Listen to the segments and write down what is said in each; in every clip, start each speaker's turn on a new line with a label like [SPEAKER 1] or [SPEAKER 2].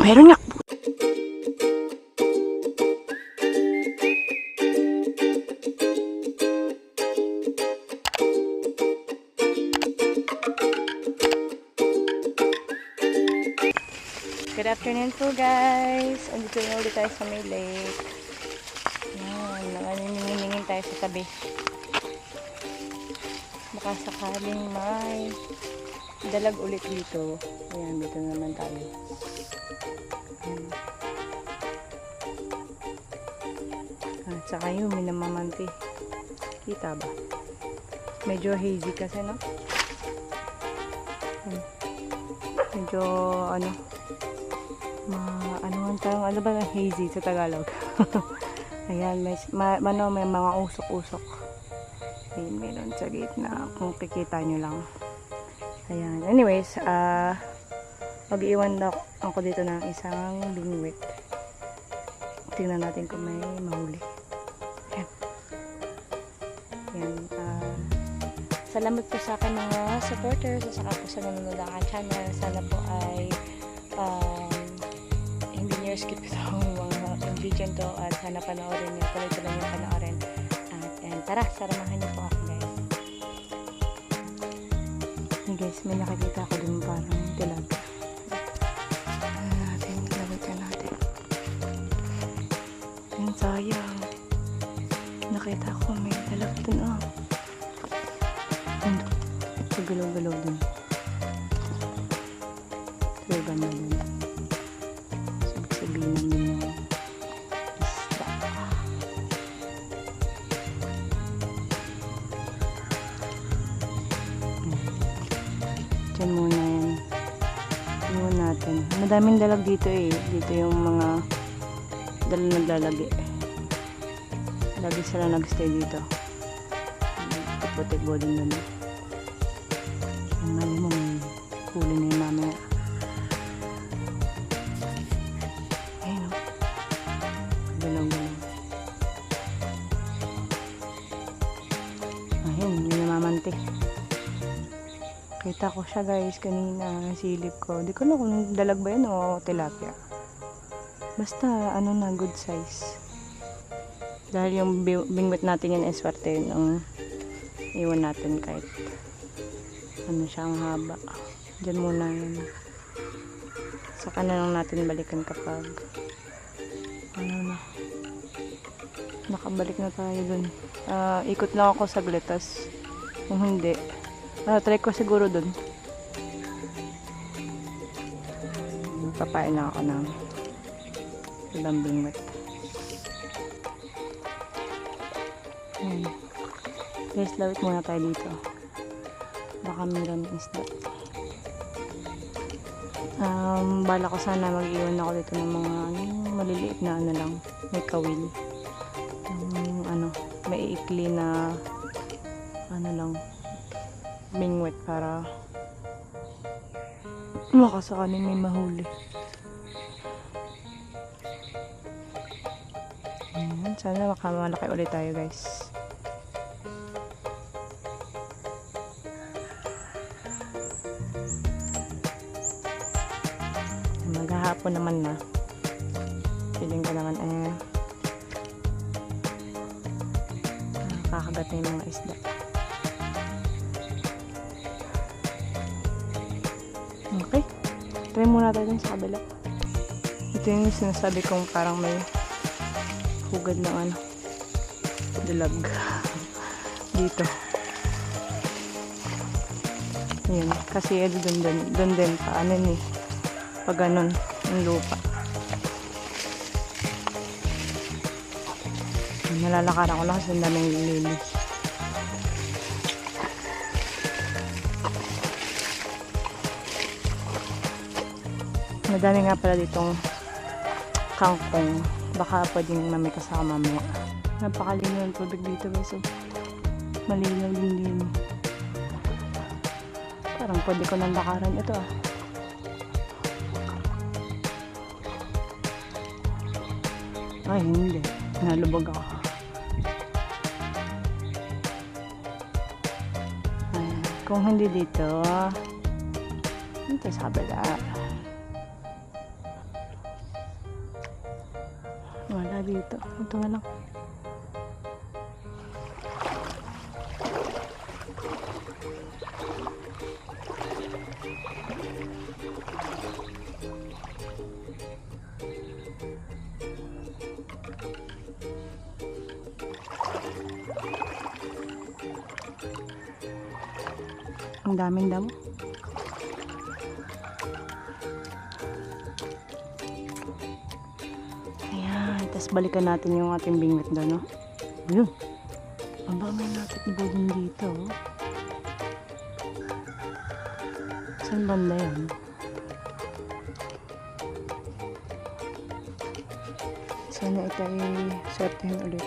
[SPEAKER 1] Meron nga. Good afternoon po guys. Andito na ulit tayo sa may lake. Ayan, nanginingin tayo sa tabi. Baka sakaling may dalag ulit dito. Ayan, dito naman tayo. At saka yung minamamanti. Kita ba? Medyo hazy kasi, no? Medyo ano ano ba na hazy sa Tagalog? Ayan, may mga usok-usok. Ayan, meron sa gitna kung kikita nyo lang. Ayan, anyways, mag-iwan ako dito ng isang bingwit. Tingnan natin kung may mahuli. Ayan. Ayan, salamat po sa akin mga supporters at saka po sa nanonood ng aking channel. Sana po ay hindi nyo skip itong mga video to at sana panoorin nyo. Tuloy-tuloy nyo panoorin. At tara, saramahan nyo po ako guys. Hey guys, may nakikita ako dun parang tilapia. Lagyan natin. Ayan, sayang. Nakita ko may dalag dun galaw-galaw din. Ito yung ganda din. Sabihin namin yung isda. Diyan muna yan. Tingnan natin. Madaming dalag dito eh. Dito yung mga naglalagi. Lagi sila nagstay dito. Tipo-tipo din naman. Mali mo, huli na yung mamaya. Ayun o. Galaw-galaw. Ayun, yung namamante. Kita ko siya guys kanina. Silip ko. Di ko na kung dalag ba yan o tilapia. Basta ano na, good size. Dahil yung bingwit natin yan ay swerte yun ang iwan natin kahit ano siya ang haba. Diyan muna yun. Saka na lang natin balikan kapag ano na. Nakabalik na tayo dun. Ikot lang ako saglit. Tas kung hindi, try ko siguro dun. Papain lang ako ng ibang bingwit. Guys, lawit muna tayo dito. Baka meron isda. Bala ko sana mag-iwan ako dito ng mga maliliit na ano lang. May kawil. May ikli na ano lang. Bingwit para makasakaling may mahuli. Ayan, sana makamalaki ulit tayo guys. Maghahapon naman na. Feeling ko naman nakakagat na yung mga isda. Okay. Try muna tayo dun sa kabila. Ito yung sinasabi kong parang may hugad ng dalag dito. Ayan. Kasi dun din paano ni pag ganun yung lupa. Nalalakaran ko lang kasi ang daming lili. Madami nga pala ditong kangkong. Baka pwedeng may kasama mamaya. Napakalino yung tubig dito guys. So, malinaw din. Parang pwede ko nang lakaran ito . Ay, hindi. Nalubog ako. Ayan. Kung hindi dito sa kabila. Wala dito. Ito na lang. Ang daming damo. Ayan. Tapos balikan natin yung ating bingwit doon, no? Ayun. Ang ba may natin ibugin dito, oh. Saan banda yan? Sana ito ay sortehin ulit.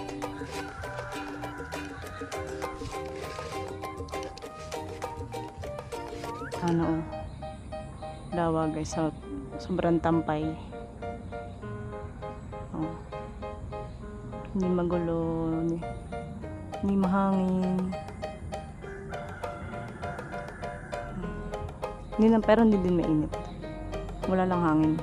[SPEAKER 1] Ano, oh. Dawa guys, sobrang tampay. Oh. Hindi magulo, hindi mahangin. Hindi na, pero hindi din mainit. Wala lang hangin.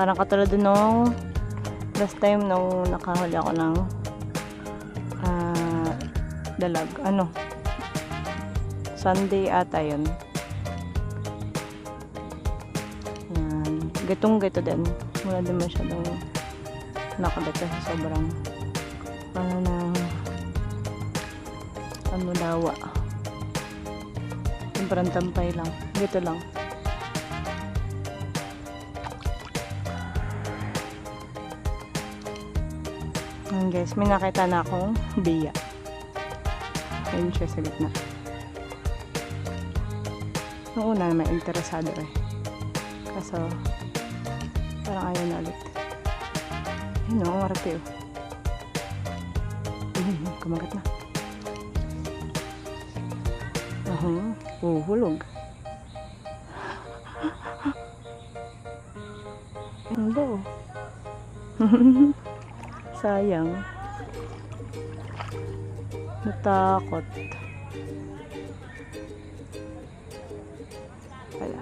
[SPEAKER 1] Parang katulad din nung last time nung nakahuli ako ng dalag. Ano? Sunday ata yun. Yan. Gatong-gato din. Wala din masyadong nakagata sa sobrang dawa. Sobrang tampay lang. Gito lang. Guys, may nakita na akong biya. Ayun siya sa gitna. Noong una may interesado eh. Kaso parang ayaw na ulit. Ayun o, marati o. Kumagat na. Hulog. Ano ba o? Sayang. Natakot. Wala.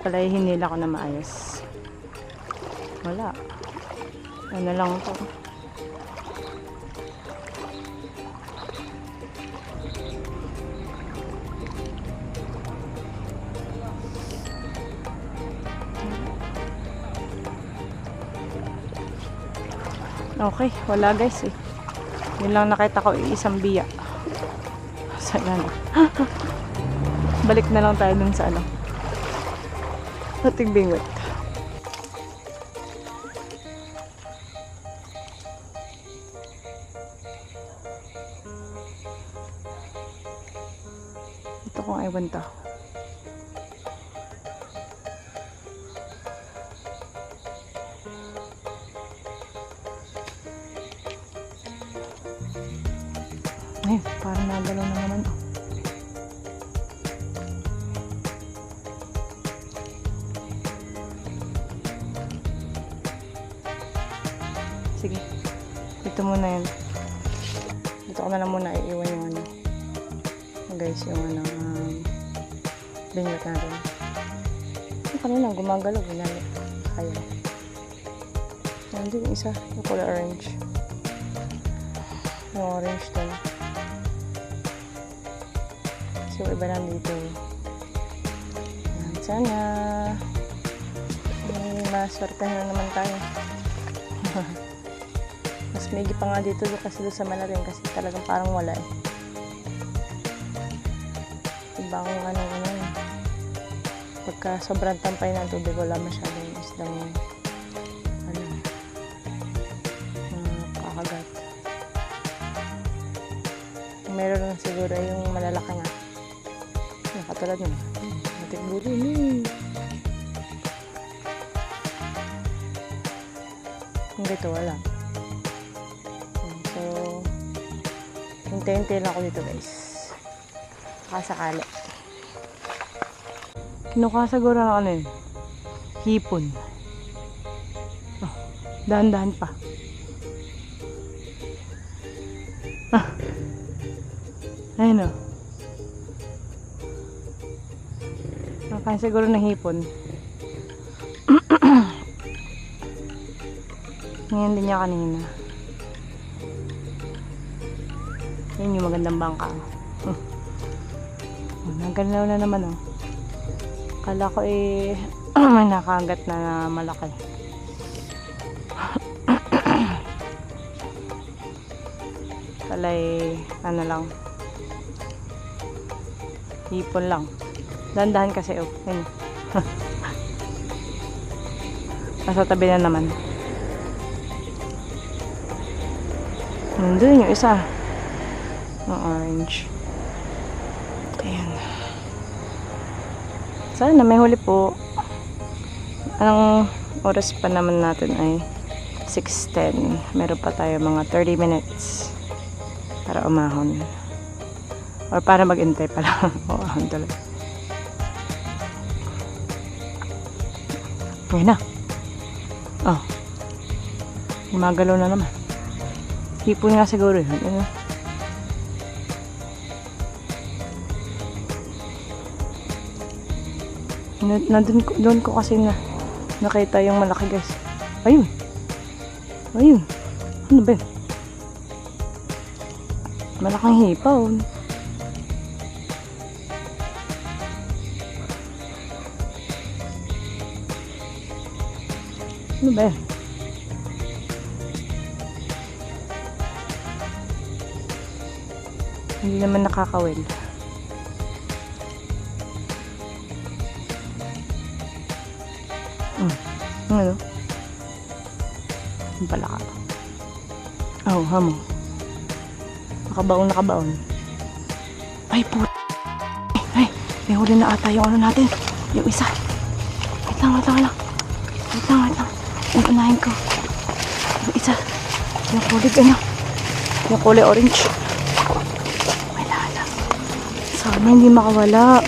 [SPEAKER 1] Pala hinila ko na maayos. Wala. Ano lang to. Okay, wala guys eh. Yun lang nakita ko, isang biya. Sana na. Balik na lang tayo dun sa ano. Ating bingwit. Ito kung ewan to. Ay, parang nagalaw na naman. Sige. Dito muna yan. Dito ko na lang muna iiwan yung ano. Guys, yung ano, bingwit natin. Yung kanina, gumagalaw. Kaya. Nandun yung isa. Yung color orange. Yung orange doon. So, iba lang dito. Yan, sana may maswertahan na naman tayo. Mas may pa nga dito kasi doon sa malalim kasi talagang parang wala eh. Iba akong ano. Pagka sobrang tampay ng tubig, wala masyadong isdang kakagat. Meron lang siguro yung malalaki nga. Katulad yun. Matik bulin eh. Kung dito wala. Hintay-hintay lang ako dito guys. Kasakali. Kinukuha siguro ng ano yun. Hipon. Oh, dahan-dahan pa. Ah. Ayun o. Nakain siguro ng hipon. Ngayon din niya kanina. Yun yung magandang bangka. Nagalaw na naman oh. Kala ko may nakagat na malaki. Kalay ano lang. Hipon lang. Dahan-dahan kasi oh. Ayun. Nasa tabi na naman. Nandun yung isa. Ang orange. Ayan. Sana may huli po. Anong oras pa naman natin ay 6:10. Meron pa tayo mga 30 minutes para umahon. Or para mag-intay pala. Oo, ahon talaga. Ayan na. Oh. Gumagalaw na naman. Hipon nga siguro yun. Ano? Doon ko kasi nakita yung malaki guys. Ayun. Ayun. Ano ba? Malaking hipaw. Ano ba? Hindi naman nakakawin. Ano? Ang palaka. Oh, hamo. Nakabaon. Ay, puto. Ay, may huli na ata yung ano natin. Yung isa. Wait lang. Unahin ko. Yung isa. Yung kulay ano. Yung kulay orange. Wala lang. Sana hindi makawala.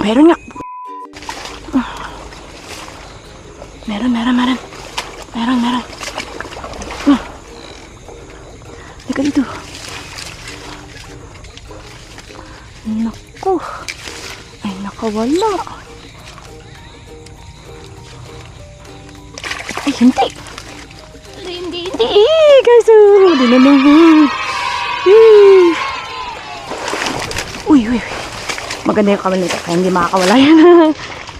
[SPEAKER 1] Meron nga. Meron. Teka dito. Naku. Ay, nakawala. Ay, hindi. Guys, hindi na nabog. Uy. Maganda yung kamay nito kaya hindi makakawala yan.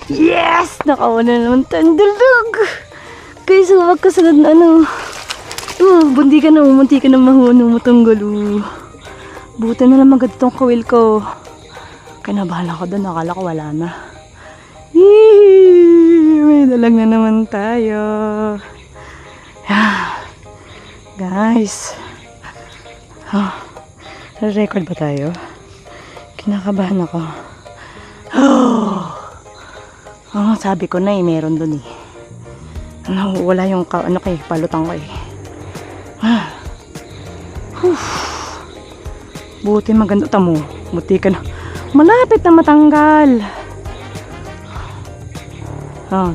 [SPEAKER 1] Yes! Nakawala naman tandalog. Guys, huwag ka sa ano. Bundi ka na, umunti ka na mahuno mo tanggal. Buti na lang maganda tong kawil ko. Kinabahala ko doon, nakala ko wala na. May dalag na naman tayo. Guys. Record ba tayo? Kinakabahan ako. Sabi ko na meron dun eh. Wala yung palutang ko eh. Buti maganda tamo. Buti ka na. Malapit na matanggal.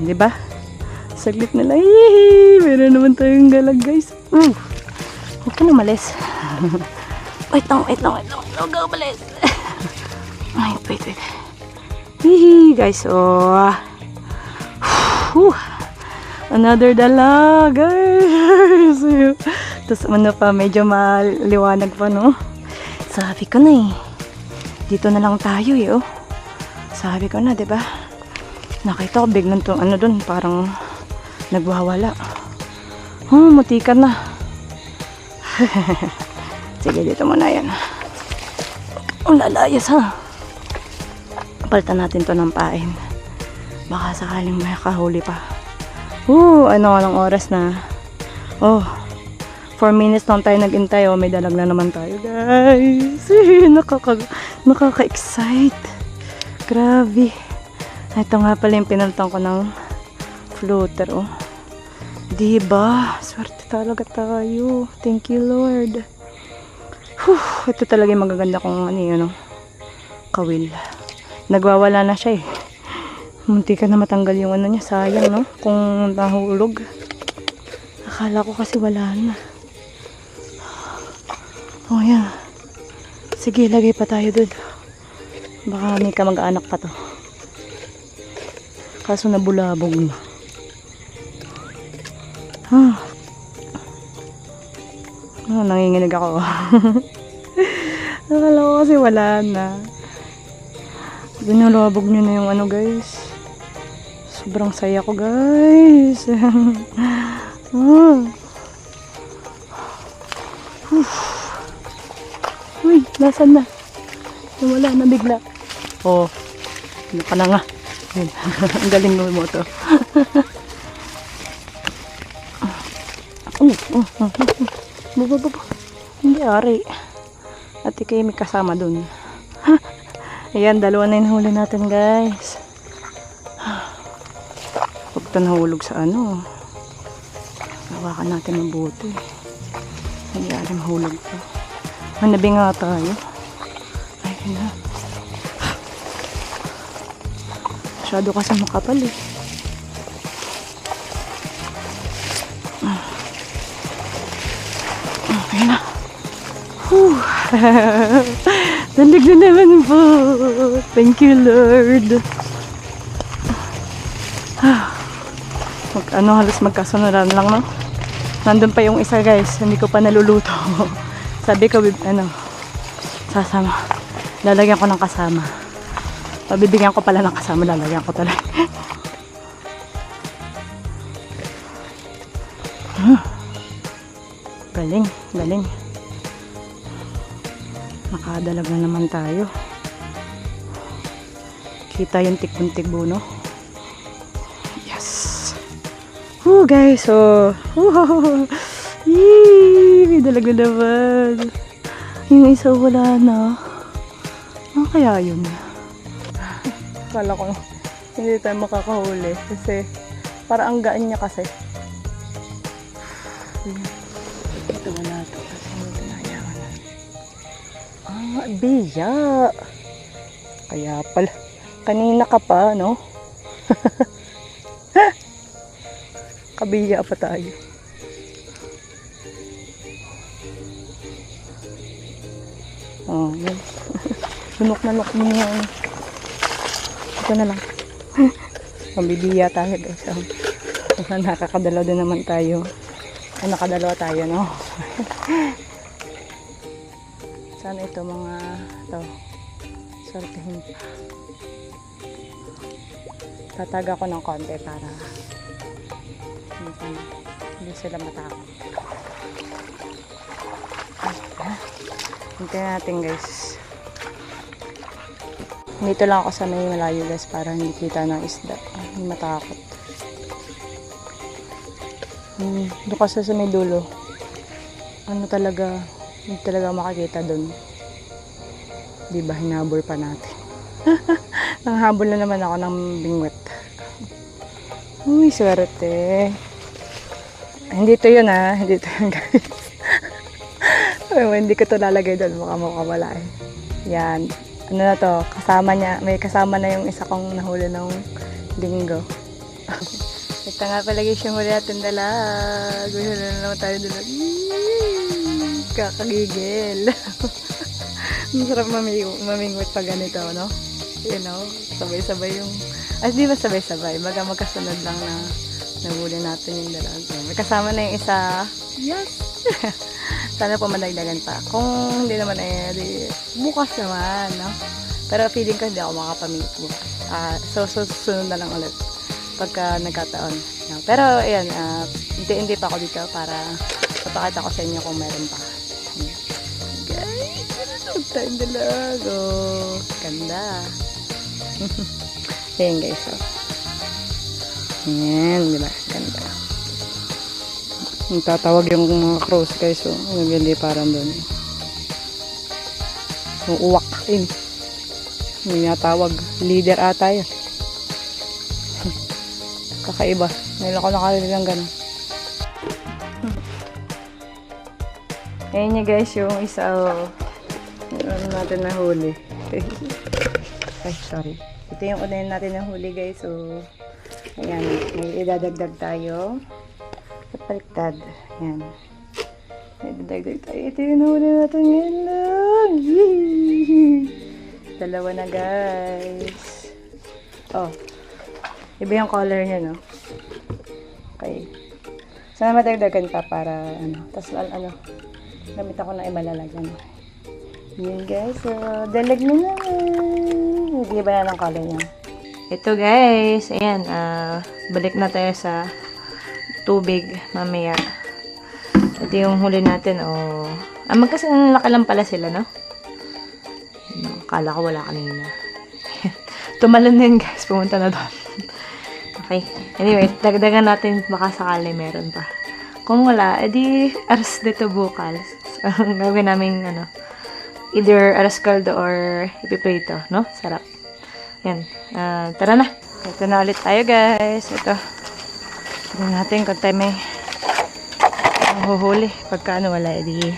[SPEAKER 1] Di ba? Saglit na lang. Meron naman tayong galag guys. Huwag ka na malis. Wait lang. Huwag ka malis. Wait. Guys, another dalag, guys. Tapos ano pa, medyo maliwanag pa, no? Sabi ko na eh. Dito na lang tayo eh, oh. Sabi ko na, diba? Nakita ko biglang to, ano dun, parang nagwawala. Mutikan na. Sige, dito muna yan. Lalayas ha. Palitan natin to ng pain. Baka sakaling may kahuli pa. Anong oras na? 4 minutes lang tayo nag-intay. May dalag na naman tayo guys. Nakaka-excite. Grabe. Ito nga pala yung pinalitan ko ng floater, oh. Diba? Swerte talaga tayo. Thank you, Lord. Ito talaga yung magaganda kong kawil. Nagwawala na siya eh. Munti ka na matanggal yung niya. Sayang, no? Kung nahulog. Akala ko kasi wala na. Oh, yan. Sige, lagay pa tayo dun. Baka may kamag-anak pa to. Kaso nabulabog na. Nanginginig ako. Akala ko kasi wala na. Binulabog nyo na yung guys. Sobrang saya ko guys. Uy, nasan na? Wala na bigla. Oh, ano ka na nga. Ang galing mo to. Bubo. Hindi ari. Ate kayo may kasama dun. Ayan, dalawa na yung huli natin guys. Huwag ito nahulog sa hawakan natin mabuti. Hindi ari mahulog to. Manabi nga tayo. Ay, na. Masyado kasi makapal eh. Okay na. Dalig na naman po. Thank you, Lord. Halos magkasunuran lang, no? Nandun pa yung isa, guys. Hindi ko pa naluluto. Sabi ko, sasama. Lalagyan ko ng kasama. Pabibigyan ko pala ng kasama. Lalagyan ko talaga. Galing. Nakadalag na naman tayo. Kita yung tikbun-tikbo, no? Yes! Guys, may dalag na naman. Yung isa wala na. Ano kaya yun? Kala ko hindi tayo makakahuli kasi para ang gaan niya kasi. Ito wala ito kasi hindi nahayawan. Biya. Kaya pala kanina ka pa, no? Kabiya pa tayo. Yan. Lunok na lunok niya. Ito na lang. Pambibiya tayo guys. Nakakadalaw din naman tayo. Nakadalawa tayo, no? Sana ito sortihin pa. Tataga ko ng konti para hindi sila matakot. Hintayin natin guys. Dito lang ako sa may malayo guys para hindi kita ng isda. Hindi matakot. Doon kasi sa may dulo. Hindi talaga makakita doon. Diba, hinabol pa natin. Nanghabol na naman ako ng bingwit. Uy, swerte. Hindi to yun hindi to yun guys. Hindi ko to lalagay doon, mukha wala eh. Yan. Ano na to, may kasama na yung isa kong nahuli ng linggo. Ito nga pala guys yung huli natin dalag. Gusto na naman tayo dalag. Kakagigil. Masarap mamingwit pa ganito, no? You know, sabay-sabay yung... di ba sabay-sabay? Baga magkasunod lang na nahuli natin yung dalag. May kasama na yung isa. Yes! Sana po madagdagan pa. Kung hindi naman bukas naman, no? Pero feeling ko hindi ako makapamingwit bukas. So susunod na lang ulit pagka nagkataon. No? Pero ayan, hindi pa ako dito para papakita ko sa inyo kung meron pa. Guys, sunod tayong dalag. Ganda. Ayan guys, ayan, diba? Ganda. Tatawag yung mga crows guys, nagliliparan doon. Yung uwak in. May natawag. Leader ata yun. Kakaiba. Ngayon ako nakarinig ng ganun. Ayan niya guys, yung isa ano natin na huli. Ay, sorry. Ito yung unahin natin na huli guys. So, ayan. May idadagdag tayo. Kapaliktad. Ayan. May idadagdag tayo. Ito yung huli natin ngayon lang. Dalawa na guys. Oh. Iba yung color niya, no? Okay. Sana madagdagan pa para, ano. Tapos, ano. Gamit ako ng imalalagyan. Yun guys. So, dalag na naman. Hindi ba na ng color niya? Ito guys. Ayan. Balik na tayo sa tubig mamaya. Ito yung huli natin. Oh. Magkasalaki lang pala sila, no? Akala ko wala kanina. Tumalon na yun guys. Pumunta na doon. Okay. Anyway, dagdagan natin. Baka sakali meron pa. Kung wala, edi aras dito bukas. So, gawin namin, ano, either aras caldo or ipiprito, no? Sarap. Yan. Tara na. Ito na ulit tayo, guys. Ito. Tignan natin kung tayo may mahuhuli. Pagka ano, wala, edi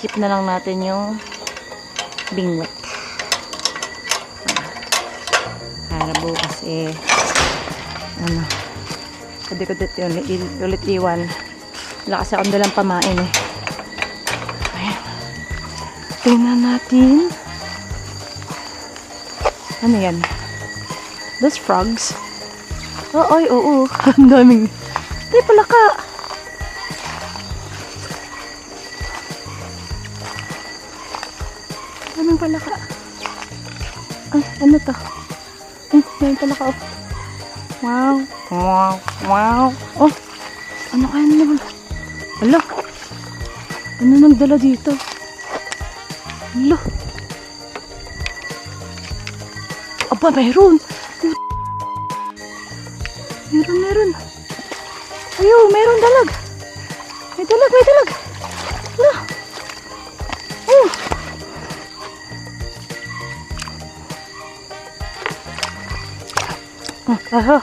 [SPEAKER 1] keep na lang natin yung bingwit. Para bukas, ano, kadikudit yun, ulit iwan. Wala kasi akong dalang pamain Ayan. Tingnan natin. Ano yan? Those frogs? Oo. Ang daming. Di pala ka. Daming pala ka. Ano to? Daming pala ka. Wow. Oh, ano kaya naman? Ala, ano nagdala dito? Ala. Aba, meron. Meron. Ayaw, meron dalag. May dalag. Ala. Oh. Aha.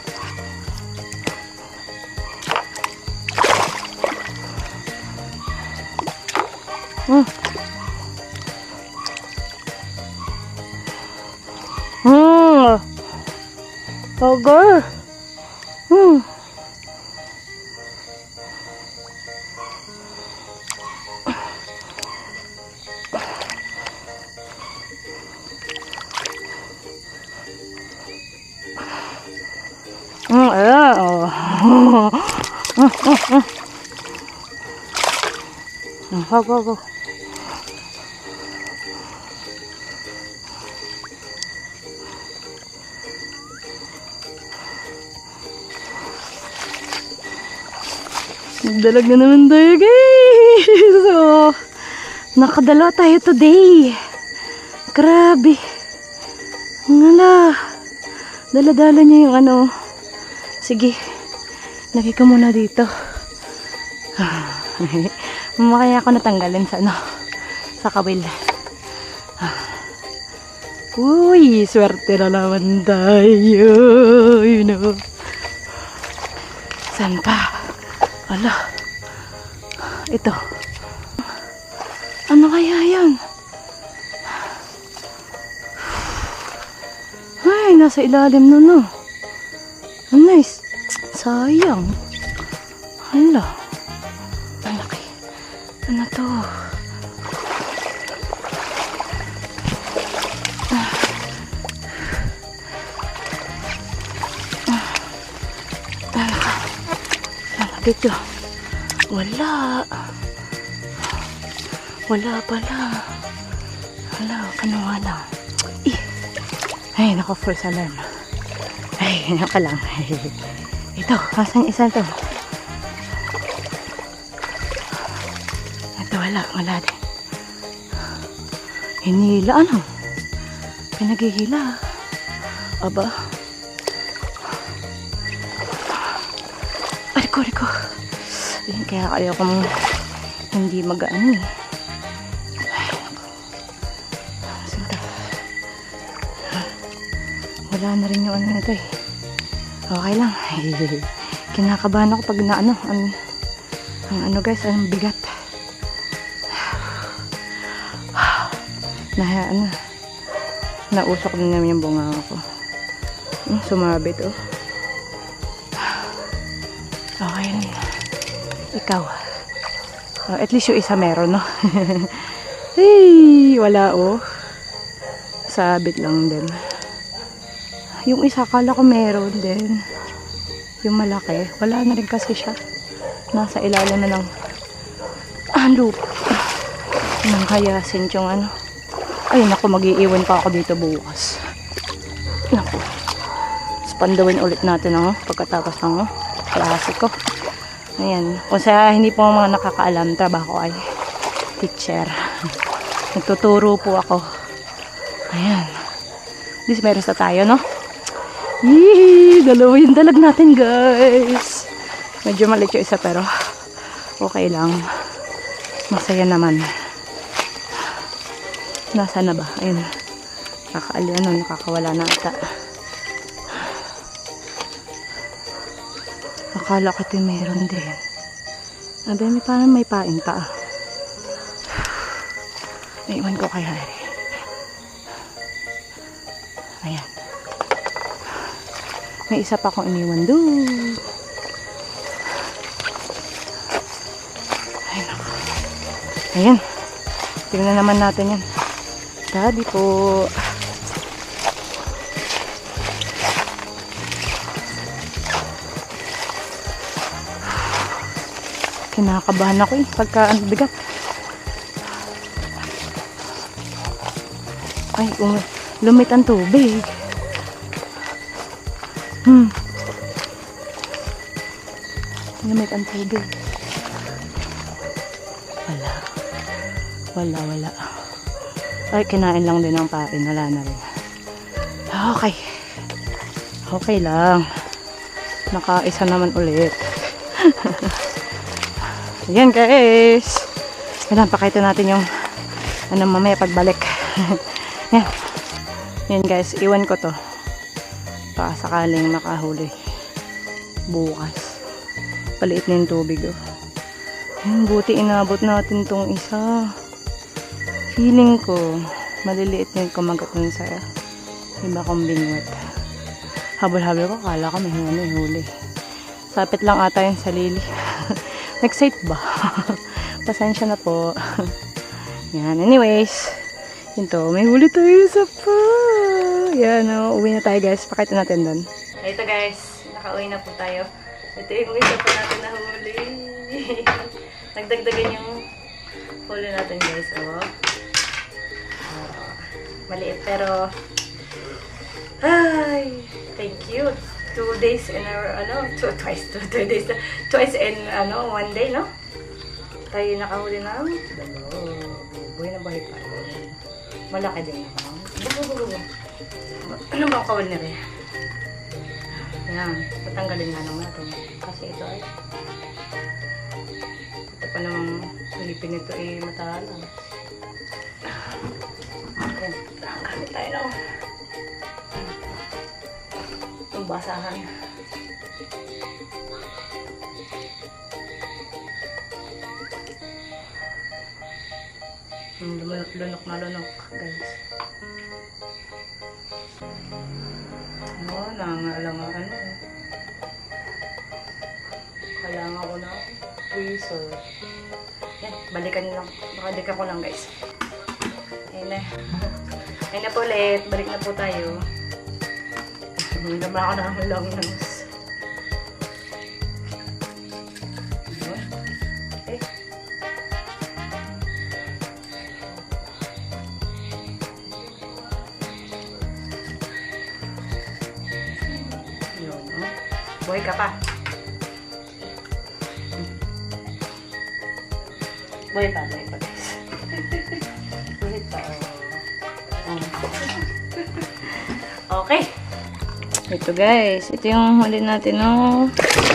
[SPEAKER 1] Ogre. Go. Dalag na naman tayo guys. So, nakadala tayo today. Grabe. Ngala. Dala-dala niya yung ano. Sige. Lagay ko muna dito. Kaya ako natanggalin sa ano. Sa kawil. Uy, swerte na naman tayo. You know. Saan pa? Ala. Ito. Ano kaya yan? Ay, nasa ilalim nun, no? Nice. Sayang. Hala. Ang laki. Ano to? Dito. Wala pala. Wala, kanuha lang. Ay, naku, false alarm. Ay, naka lang. Ito, kasang isa to. Ito, wala din. Hinila, ano? Pinaghihila. Aba. Riko. Ayun, kaya ayaw kong hindi mag-ano eh. Ay, naku. Sinta. wala na rin yung ano na ito eh. Okay lang. Kinakabahan ako pag na ano, ang ano guys, ang bigat. Ano, nausok din naman yung bunga ko. Sumabit oh. Okay na. Ikaw. Oh, at least yung isa meron, no? Hey, wala oh. Sabit lang din. Yung isa kala ko meron din. Yung malaki, wala na rin kasi siya. Nasa ilalim na ng loop. Nang hayasin yung ano. Ay, naku, mag-iiwan pa ako dito bukas. Naku. Pandawin ulit natin ang pagkatapos ng klase ko. Ayan. Kung sa hindi po mga nakakaalam, trabaho ay teacher. Nagtuturo po ako. Ayan. This meron na tayo, no? Yee! Dalawa yung dalag natin, guys. Medyo maliit yung isa, pero okay lang. Masaya naman. Nasa na ba? Ayun. Nakakawala na ata. Akala ko ito meron din. Sabi, parang may pain pa. Naiwan ko kay Harry. Ayan. May isa pa akong iniwan doon. Ayan ako. Ayan. Tingnan naman natin yan. Daddy po. Kinakabahan ako eh. Pagka ang bigat. Ay, lumit ang tubig. Lumit ang tubig. Wala. Ay, kinain lang din ang pain. Wala na rin. Okay. Okay lang. Nakaisa naman ulit. Ayan guys. Kailan pakita natin yung ano mamaya pagbalik. Yan. Yan guys. Iwan ko to. Baka sakaling makahuli. Bukas. Paliit na yung tubig oh. Yan. Buti inabot natin tong isa. Feeling ko maliliit na yung kumagat nun sa iba kong bingwit. Habol-habol ko. Kala ko may huli. Sapit lang ata yung salili. Excite ba? Pasensya na po. Yan. Anyways. Yun to. May huli tayo sa pa. Yan o. Uwi na tayo guys. Pakita natin doon. Ito guys. Nakauwi na po tayo. Ito yung isa pa natin na huli. Nagdagdagan yung huli natin guys. Oh. Maliit pero ay, thank you. 2 days in our, twice in, 1 day, no? Tayo nakahuli ng buhay na buhay pa. Malaki din naman. Ano bang kawal na rin? Ayan, tatanggalin nga naman natin. Kasi ito ay, ito pa namang silipin nito ay matalang. Ayan, gamit tayo na. Itong basahan. Lunok na lunok, guys. Nangalangaan na. Kailangan ko na tweezer. Yan, balikan lang. Baka ko lang, guys. Ayun na. Ayun na po ulit. Balik na po tayo. Hindi naman ako ng long nose. Okay. Yun, no? Buhay ka pa. Buhay pa guys. Buhay pa. Okay. Ito guys, ito yung huli natin no.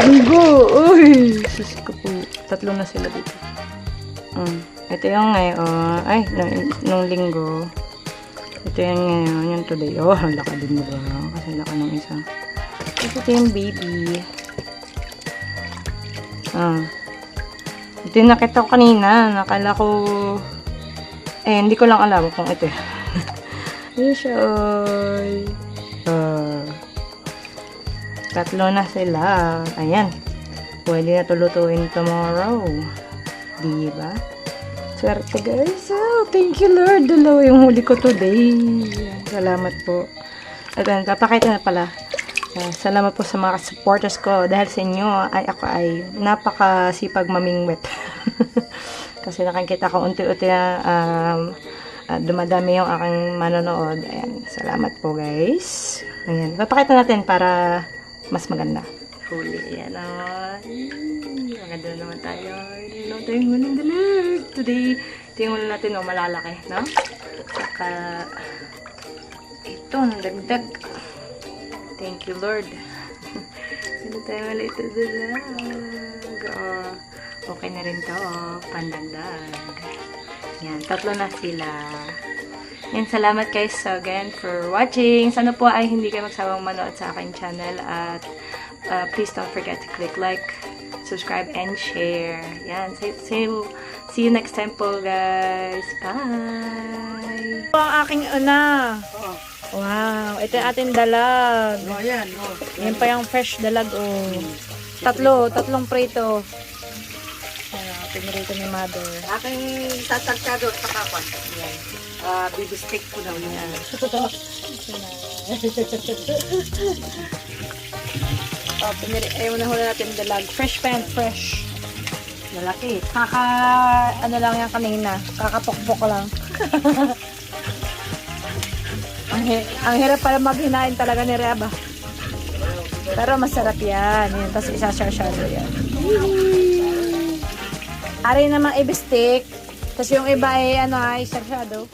[SPEAKER 1] Linggo! Uy! Sus ko po. 3 na sila dito. Ito yung ngayon. Ay, nung linggo. Ito yan ngayon, yung today. Oh, ang laka din nila. Kasi laka ng isa. Ito yung baby. Ito yung nakita ko kanina. Nakala ko, hindi ko lang alam kung ito. Ayan siya. Tatlo na sila. Ayan. Pwede na tulutuin tomorrow. Diba? Swerte guys. Oh, thank you Lord. Dalawa yung huli ko today. Salamat po. At papakita na pala. Salamat po sa mga supporters ko. Dahil sa inyo, ako ay napakasipag mamingwit. Kasi nakikita ko unti-unti na dumadami yung aking manonood. Ayan. Salamat po guys. Ayan. Papakita natin para mas maganda. Huli. Ayan o. Maganda naman tayo. Hello tayong huling dalag. Today, ito yung huli natin o malalaki. No? Saka, ito, nagdagdag. Thank you, Lord. Hindi tayo maliit na dalag. Okay na rin to. Pandagdag. Yan, tatlo na sila. Yan, salamat guys again for watching. Sana po ay hindi kayo magsawang manood sa aking channel. At please don't forget to click like, subscribe, and share. Yan, see you next time po guys. Bye! Ito ang aking una. Wow, ito yung ating dalag.
[SPEAKER 2] Oh, yan. Oh.
[SPEAKER 1] Yan pa yung fresh dalag, oh. Tatlong prito. Pinrito ni mother.
[SPEAKER 2] Aking tatagkado sa kapan. Yan. Baby stick ko daw yan.
[SPEAKER 1] Ayaw na huli natin dalag. Fresh pa yan, fresh.
[SPEAKER 2] Malaki.
[SPEAKER 1] Ano lang yan kanina. Kakapokpok lang. Ang hirap para maghinain talaga ni Reba. Pero masarap yan. Yan. Tapos isa-share yan. Ari namang i-stick. Tapos yung iba ay ano ay sarsyado.